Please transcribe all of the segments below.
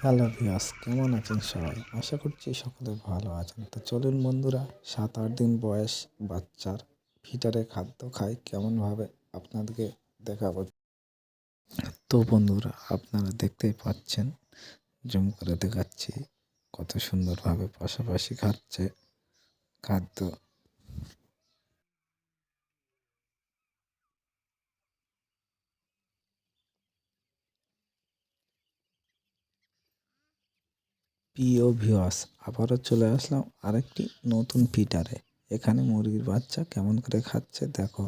Hello viewers, কেমন আছেন সবাই? আশা করছি সকলে ভালো আছেন। তো চলুন বন্ধুরা, 7-8 দিন বয়স বাচ্চার ফিটারে খাদ্য খায় কেমনভাবে আপনাদেরকে দেখাবো। তো বন্ধুরা, আপনারা দেখতেই পাচ্ছেন, জুম করে দেখাচ্ছি কত সুন্দরভাবে পাশাপাশি খাচ্ছে খাদ্য। প্রিয় ভিউয়ার্স, আবারও চলে আসলাম আরেকটি নতুন ফিটারে। এখানে মুরগির বাচ্চা কেমন করে খাচ্ছে দেখো।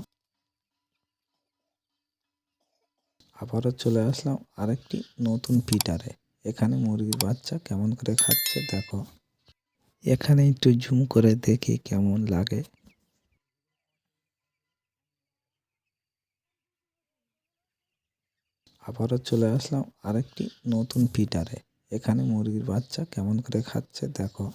আবারও চলে আসলাম আরেকটি নতুন ফিটারে। এখানে মুরগির বাচ্চা কেমন করে খাচ্ছে দেখো। এখানে একটু জুম করে দেখি কেমন লাগে। আবারও চলে আসলাম আরেকটি নতুন ফিটারে। এখানে মুরগির বাচ্চা কেমন করে খাচ্ছে দেখো।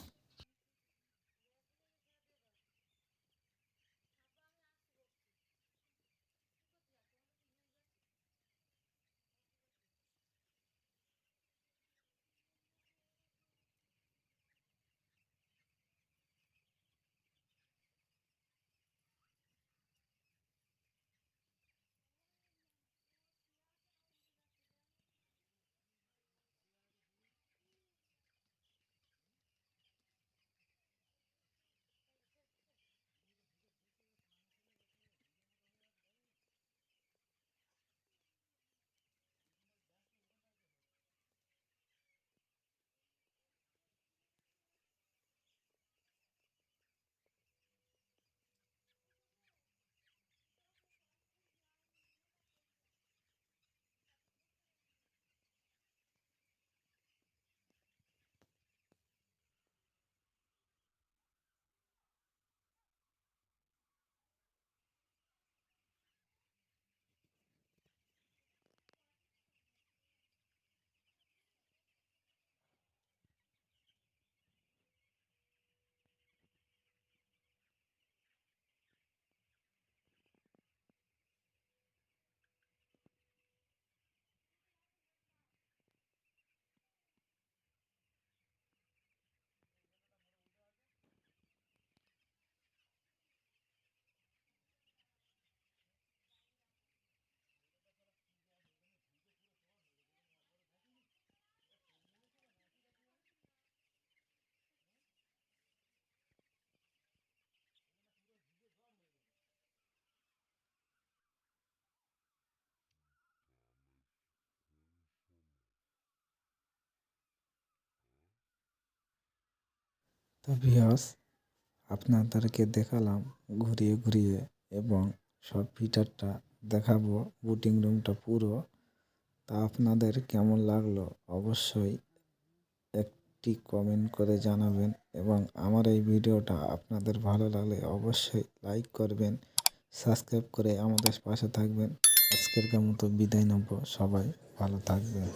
তো ভিউয়ার্স, আপনাদেরকে দেখালাম ঘুরিয়ে ঘুরিয়ে, এবং সব ফিটারটা দেখাবো, বুটিং রুমটা পুরো। তা আপনাদের কেমন লাগলো অবশ্যই একটি কমেন্ট করে জানাবেন, এবং আমার এই ভিডিওটা আপনাদের ভালো লাগলে অবশ্যই লাইক করবেন, সাবস্ক্রাইব করে আমাদের পাশে থাকবেন। আজকের মতো বিদায় নেব, সবাই ভালো থাকবেন।